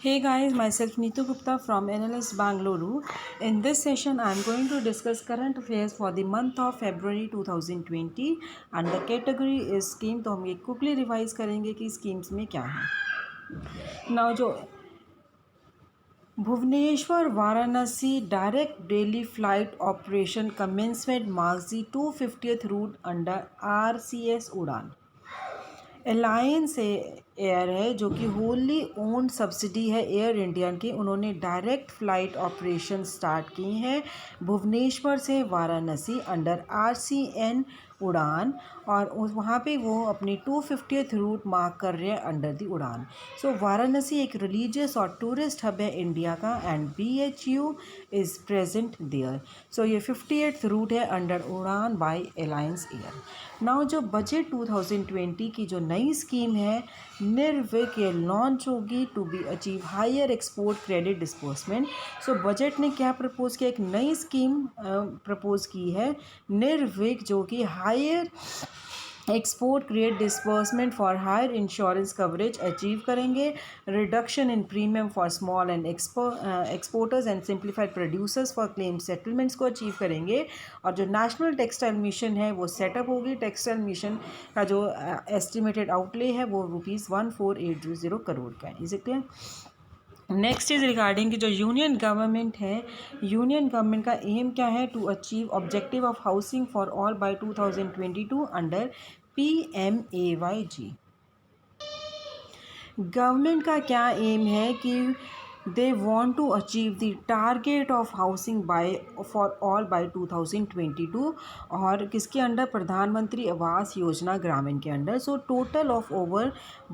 Hey guys, myself Neetu Gupta from NLS Bangalore. In this session, I am going to discuss current affairs for the month of February 2020 and the category is scheme. तो हम ये quickly revise करेंगे कि schemes में क्या है. Now जो Bhubaneswar Varanasi direct daily flight operation commencement marks the 250th route under RCS UDAN. Alliance air है जो कि होली ओन्ड सब्सिडी है एयर इंडिया की. उन्होंने डायरेक्ट फ़्लाइट ऑपरेशन स्टार्ट की हैं भुवनेश्वर से वाराणसी अंडर RCN उड़ान और वहाँ पे वो अपनी 250th रूट मार्क कर रहे हैं अंडर दी उड़ान. सो वाराणसी एक रिलीजियस और टूरिस्ट हब है इंडिया का and BHU is present there. So ये 58th रूट है under Udan by alliance air. Now जो बजट 2020 की जो नई स्कीम है निर्विक ये लॉन्च होगी to be achieve higher export credit disbursement. So budget ने क्या प्रपोज किया, एक नई स्कीम प्रपोज की है निर्विक जो कि higher export credit disbursement for higher insurance coverage achieve करेंगे. Reduction in premium for small and exporters and simplified producers for claim settlements को अचीव करेंगे. और जो नेशनल टेक्सटाइल मिशन है वो सेटअप होगी. टेक्सटाइल मिशन का जो एस्टिमेटेड आउटले है वो ₹14,800 करोड़ का है. Is it clear? Next is regarding कि जो यूनियन गवर्नमेंट है, यूनियन गवर्नमेंट का एम क्या है, to achieve objective of housing for all by 2022 under PMAYG. Government का क्या एम है कि they want to achieve the target of housing by for all by 2022 और किसके अंडर, प्रधानमंत्री आवास योजना ग्रामीण के under. So total of over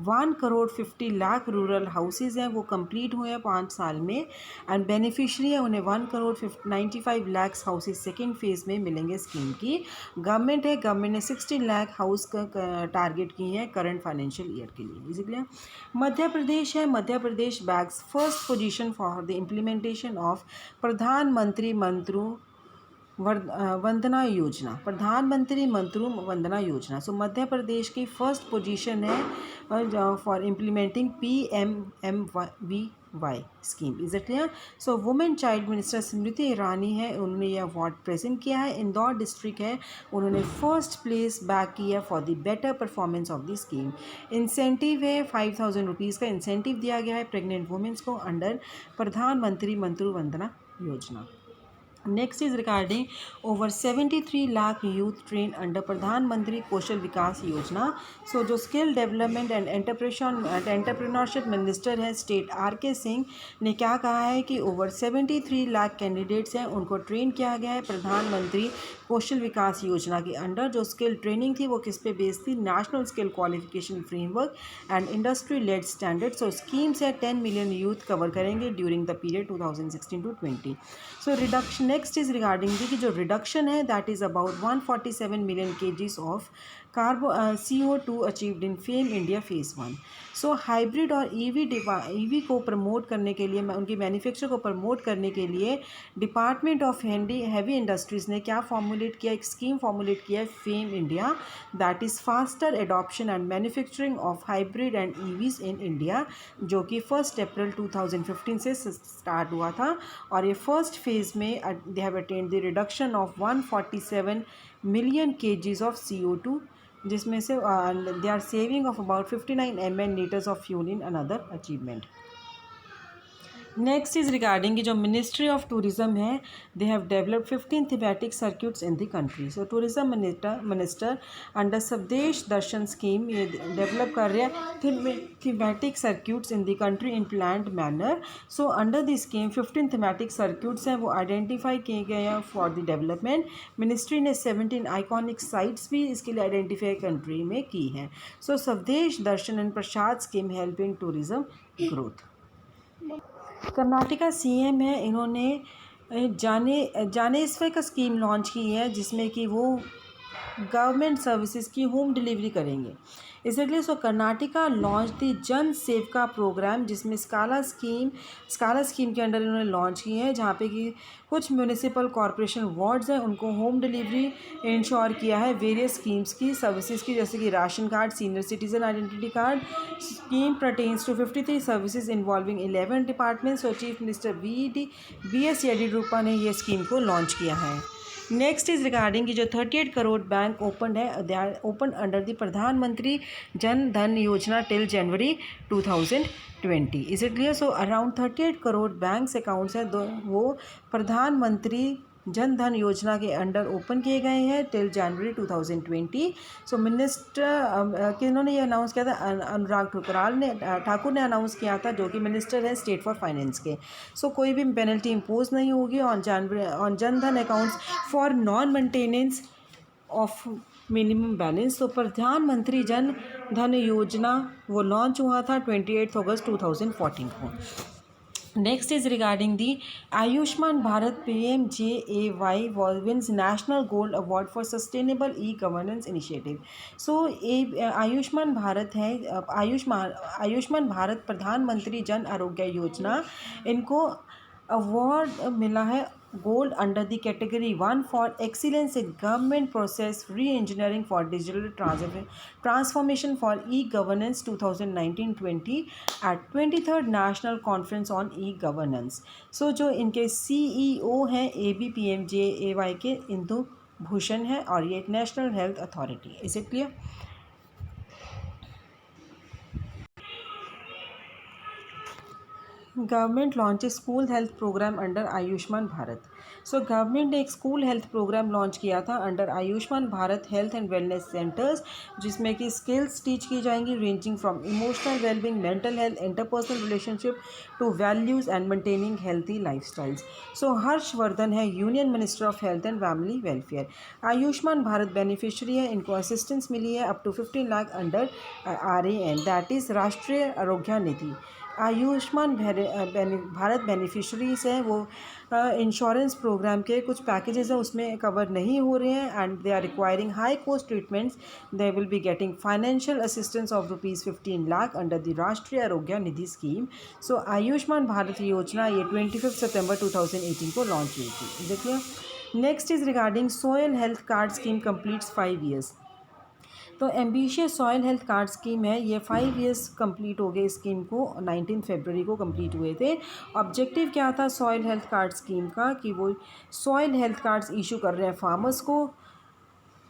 1,50,00,000 rural houses हैं वो complete हुए हैं 5 साल में एंड बेनिफिशरी है उन्हें 1,95,00,000 हाउसेज सेकेंड फेज़ में मिलेंगे स्कीम की. गवर्नमेंट है, गवर्नमेंट ने 60 लाख हाउस का टारगेट किए हैं करंट फाइनेंशियल ईयर के लिए. इसीलिए मध्य प्रदेश है, Madhya Pradesh bags first position for the implementation of Pradhan Mantri Matru Vandana Yojana. प्रधानमंत्री मंत्रू वंदना योजना. सो मध्य प्रदेश की फर्स्ट पोजीशन है for implementing PMMVY scheme. Is it clear? So women child minister Smriti Irani है, उन्होंने ये अवार्ड प्रेजेंट किया है. इंदौर डिस्ट्रिक्ट है, उन्होंने फर्स्ट प्लेस बैक किया for the better performance of the scheme. Incentive है ₹5,000 का इंसेंटिव दिया गया है प्रेग्नेंट वुमेन्स को अंडर प्रधानमंत्री Matru Vandana Yojana. Next is regarding over 73 lakh youth train under प्रधानमंत्री कौशल विकास योजना. सो जो skill development and entrepreneurship minister है स्टेट RK सिंह ने क्या कहा है कि ओवर 73 लाख कैंडिडेट्स हैं उनको ट्रेन किया गया है प्रधानमंत्री कौशल विकास योजना के अंडर. जो स्किल ट्रेनिंग थी वो किस पे बेस्ड थी, national skill qualification framework and industry led standard. So schemes है 10 मिलियन यूथ कवर करेंगे during the period 2016 to 20. So reduction next is regarding दी कि जो रिडक्शन है that is about 147 million kgs of CO2 achieved in fame India phase 1. So hybrid और EV को promote करने के लिए, उनकी मैन्युफैक्चर को प्रमोट करने के लिए डिपार्टमेंट ऑफ हैवी इंडस्ट्रीज़ ने क्या फॉर्मुलेट किया, एक स्कीम फॉर्मुलेट किया है fame India that is faster adoption and manufacturing of hybrid and EVs in India, जो कि 1 अप्रैल 2015 से स्टार्ट हुआ था. और ये फर्स्ट फेज़ में they have attend the reduction of 147 million kgs of CO2, जिसमें से they are saving of about 59 mn litres of fuel in another achievement. Next is regarding कि जो मिनिस्ट्री ऑफ टूरिज़्म है they have developed 15 thematic circuits in the country. So tourism minister under Swadesh Darshan scheme ये develop कर रहे हैं thematic circuits in the country in planned manner. So under the scheme 15 thematic circuits हैं वो identify किए गए हैं फॉर द डेवलपमेंट. मिनिस्ट्री ने 17 आइकॉनिक साइट्स भी इसके लिए आइडेंटिफाई कंट्री में की हैं. So Swadesh Darshan and Prasad scheme helping tourism growth. Karnataka CM है, इन्होंने जानेस्वर का स्कीम लॉन्च की है जिसमें कि वो गवर्नमेंट सर्विसेज की होम डिलीवरी करेंगे। इसलिए सो कर्नाटका लॉन्च दी जन सेवका प्रोग्राम, जिसमें स्काला स्कीम के अंडर इन्होंने लॉन्च की है, जहाँ पे कि कुछ म्यूनिसिपल कॉरपोरेशन वार्ड्स हैं उनको होम डिलीवरी इंश्योर किया है वेरियस स्कीम्स की सर्विसेज की, जैसे कि ration card, senior citizen identity card. Scheme pertains to 53 services involving 11 departments. और चीफ मिनिस्टर BS येडियुरप्पा ने ये स्कीम को लॉन्च किया है। नेक्स्ट इज रिगार्डिंग की जो 38 करोड़ बैंक ओपन है, they are open under the Pradhan Mantri Jan Dhan Yojana till January 2020। Is it clear? So around 38 crore banks accounts हैं वो प्रधानमंत्री जन धन योजना के अंडर ओपन किए गए हैं टिल जनवरी 2020। सो मिनिस्टर किन्होंने ये अनाउंस किया था? अनुराग ठाकुर ने अनाउंस किया था, जो कि मिनिस्टर है स्टेट फॉर फाइनेंस के। सो कोई भी पेनल्टी इम्पोज नहीं होगी on Jan Dhan accounts for non maintenance of minimum balance. तो प्रधानमंत्री जन धन योजना वो लॉन्च हुआ था 28 अगस्त 2014 को। Next is regarding the Ayushman Bharat PMJAY wins national gold award for sustainable e governance initiative. So Ayushman Bharat है, आयुष्मान भारत प्रधानमंत्री जन आरोग्य योजना, इनको अवार्ड मिला है gold under the category 1 for excellence in government process re engineering for digital transformation for e governance 2019-20 at 23rd national conference on e governance. So जो इनके CEO हैं ABPMJAY के इंदु भूषण है, और ये एक नेशनल हेल्थ अथॉरिटी है। Is it clear? Government launch school health programme under Ayushman Bharat. So government ने एक स्कूल हेल्थ प्रोग्राम लॉन्च किया था under Ayushman Bharat health and wellness centres, जिसमें कि स्किल्स टीच की जाएंगी ranging from emotional wellbeing, mental health, interpersonal relationship to values and maintaining healthy lifestyles. So Harshvardhan है union minister of health and family welfare. Ayushman Bharat beneficiary है, इनको assistance मिली है up to 15 lakh under RAN, that is Rashtriya Arogya Nidhi. Ayushman Bharat beneficiaries हैं वो insurance programme के कुछ packages हैं उसमें कवर नहीं हो रहे हैं, and they are requiring high cost treatments, they will be getting financial assistance of ₹15 lakh under the Rashtriya Arogya Nidhi scheme. So Ayushman Bharat Yojana ये 25 सितंबर 2018 को लॉन्च हुई थी। देखिए next is regarding soil health card scheme completes 5 years. तो ambitious soil health card scheme है, ये 5 years complete हो गए स्कीम को, 19 फरवरी को कंप्लीट हुए थे। ऑब्जेक्टिव क्या था सॉयल हेल्थ कार्ड स्कीम का कि वो सॉयल हेल्थ कार्ड्स इशू कर रहे हैं फार्मर्स को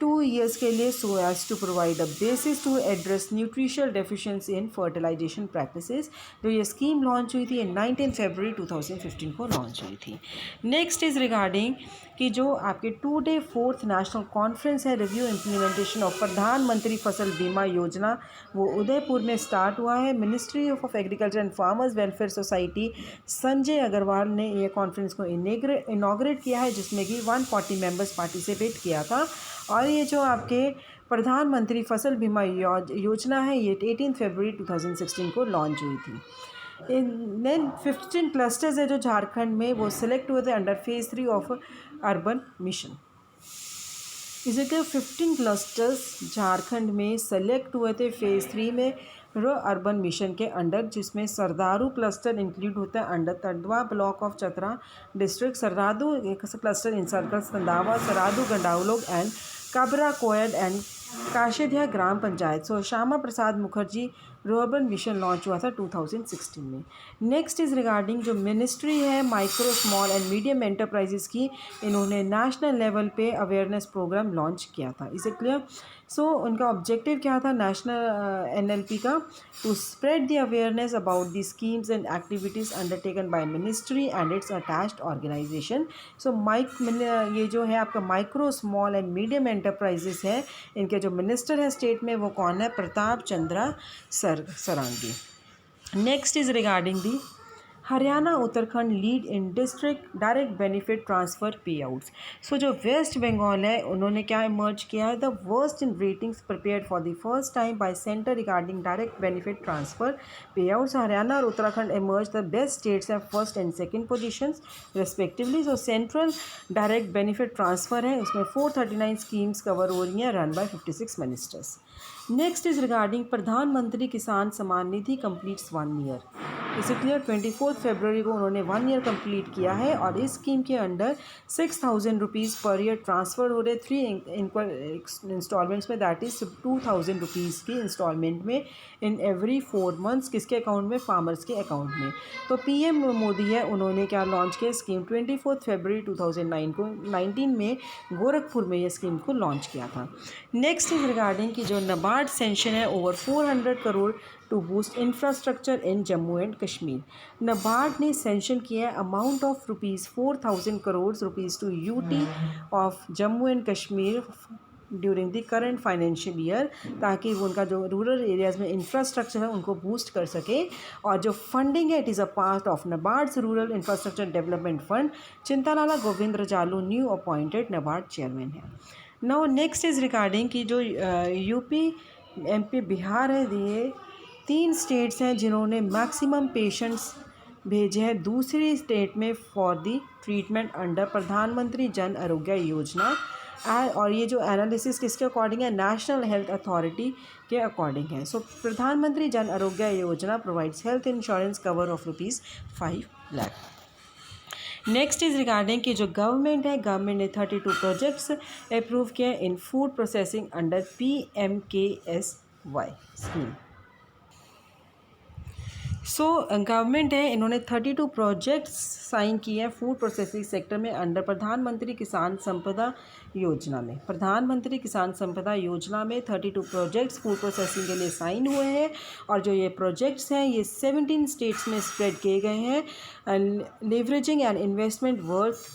2 years के लिए, so as to provide a basis to address nutritional deficiency in fertilization practices। जो ये स्कीम लॉन्च हुई थी 19 फरवरी 2015 को लॉन्च हुई थी। नेक्स्ट इज़ रिगार्डिंग कि जो आपके 2-day 4th नेशनल कॉन्फ्रेंस है रिव्यू इम्प्लीमेंटेशन ऑफ प्रधानमंत्री फसल बीमा योजना, वो उदयपुर में स्टार्ट हुआ है। Ministry of agriculture and farmers welfare society Sanjay Agarwal ने ये कॉन्फ्रेंस को इनॉग्रेट किया है, जिसमें कि 140 मेंबर्स पार्टिसिपेट किया था। और ये जो आपके प्रधानमंत्री फसल बीमा योजना है ये 18 फरवरी 2016 को लॉन्च हुई थी। देन 15 क्लस्टर्स है जो झारखंड में वो सिलेक्ट हुए थे under phase 3 of urban mission. इसी के 15 क्लस्टर्स झारखंड में सेलेक्ट हुए थे फेज़ 3 में अर्बन मिशन के अंडर, जिसमें सरदारू क्लस्टर इंक्लूड होता है under Tandwa block of Chatra district, Sardaru cluster in circles Tandwa, Saradu Gandawalog and Kabra Koyad and Kashidiya gram panchayat. So Shyama Prasad Mukherjee rurban mission launch हुआ था 2016 में। नेक्स्ट इज़ रिगार्डिंग जो मिनिस्ट्री है micro small and medium enterprises की, इन्होंने नेशनल लेवल पे अवेयरनेस प्रोग्राम लॉन्च किया था। Is it clear? सो उनका ऑब्जेक्टिव क्या था नेशनल NLP का? To spread the awareness about the schemes and activities undertaken by ministry and its attached organisation. So ये जो है आपका micro small and medium enterprises है, इनके जो मिनिस्टर है स्टेट में वो कौन है? Pratap Chandra Sarangi. Next is regarding the Haryana Uttarakhand lead in district direct benefit transfer payouts. So जो वेस्ट बंगाल है उन्होंने क्या इमर्ज किया है, the worst in ratings prepared for the first time by centre regarding direct benefit transfer payouts. Haryana और Uttarakhand emerge the best states हैं first and second positions respectively. So central direct benefit transfer है उसमें 439 schemes cover हो रही हैं, run by 56 ministers. Next is regarding प्रधानमंत्री किसान Samman Nidhi completes 1 year. इसे क्लियर 24 फरवरी को उन्होंने 1 ईयर कंप्लीट किया है और इस स्कीम के under 6,000 rupees per year transfer हो रहे 3 इंस्टॉलमेंट्स में, दैट इज़ 2,000 रुपीज़ की इंस्टॉलमेंट में इन एवरी 4 मंथ्स। किसके अकाउंट में? फार्मर्स के अकाउंट में। तो पीएम मोदी है उन्होंने क्या लॉन्च किया स्कीम 24 फरवरी 2019 में गोरखपुर में ये स्कीम को लॉन्च किया था। नेक्स्ट इज रिगार्डिंग की जो नाबार्ड सेंशन है over 400 crore to boost infrastructure in Jammu and Kashmir. NABARD ने सेंशन किया है amount of ₹4,000 crore to UT of Jammu and Kashmir during the current financial year, ताकि वो उनका जो रूरल एरियाज़ में इंफ्रास्ट्रक्चर है उनको बूस्ट कर सके। और जो फंडिंग है it is a part of NABARD's rural infrastructure development fund. Chintalala Govindra Jalu new appointed NABARD chairman है। नाउ नेक्स्ट इज़ रिगार्डिंग की जो यूपी एमपी बिहार है, ये 3 स्टेट्स हैं जिन्होंने मैक्सिमम पेशेंट्स भेजे हैं दूसरी स्टेट में फॉर द ट्रीटमेंट अंडर प्रधानमंत्री जन आरोग्य योजना। और ये जो एनालिसिस किसके अकॉर्डिंग है? नेशनल हेल्थ अथॉरिटी के अकॉर्डिंग है। सो प्रधानमंत्री Jan Arogya Yojana provides health insurance cover of ₹5 lakh. Next is regarding कि जो गवर्नमेंट है, गवर्नमेंट ने 32 प्रोजेक्ट्स अप्रूव किए इन food processing under PMKSY scheme. So government है इन्होंने 32 प्रोजेक्ट्स साइन किए हैं फूड प्रोसेसिंग सेक्टर में अंडर प्रधानमंत्री किसान संपदा योजना में। प्रधानमंत्री किसान संपदा योजना में 32 प्रोजेक्ट्स फूड प्रोसेसिंग के लिए साइन हुए हैं और जो ये प्रोजेक्ट्स हैं ये 17 स्टेट्स में स्प्रेड किए गए हैं। Leveraging and investment worth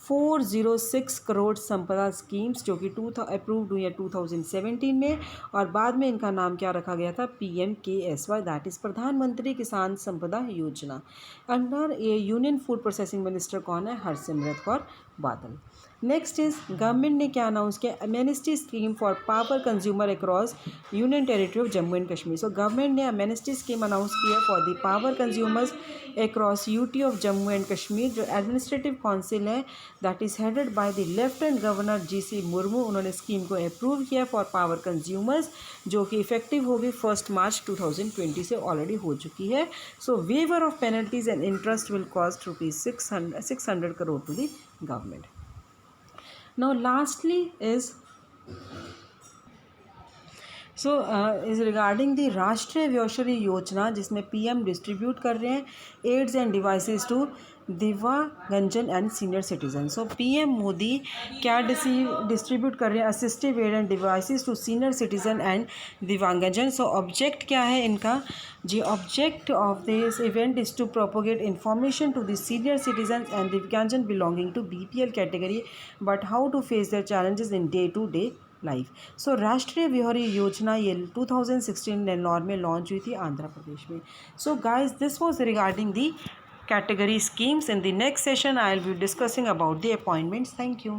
406 crore संपदा स्कीम्स जो कि अप्रूव्ड हुई है 2017 में, और बाद में इनका नाम क्या रखा गया था? PMKSY, दैट इज़ प्रधानमंत्री किसान संपदा योजना। अंडर ये यूनियन फूड प्रोसेसिंग मिनिस्टर कौन है? Harsimrat Kaur Badal. Next is government ने क्या अनाउंस किया? Amnesty scheme for power consumer across union territory of Jammu and Kashmir. So government ने एमेनिस्टी स्कीम अनाउंस किया for the power consumers across UT of Jammu and Kashmir. जो administrative council है that is headed by the lieutenant governor GC Murmu, उन्होंने scheme को approve किया for power consumers जो कि effective होगी 1 मार्च 2020 से ऑलरेडी हो चुकी है। So waiver of penalties and interest will cost ₹600 crore to the government. Now lastly is regarding the Rashtriya Vayoshri Yojana जिसमें PM डिस्ट्रीब्यूट कर रहे हैं aids and devices to Divyangjan and senior citizen. So PM Modi क्या डिस्ट्रीब्यूट कर रहे हैं? Assistive aid and devices to senior citizen and Divyangjan. So object क्या है इनका? जी, object of this event is to propagate information to the senior citizen and Divyangjan belonging to BPL category but how to face their challenges in day to day life. So Rashtriya Vayoshri योजना ये 2016 नेल्लौर में launch हुई थी आंध्र प्रदेश में। So guys this was regarding the category schemes. In the next session I will be discussing about the appointments. Thank you.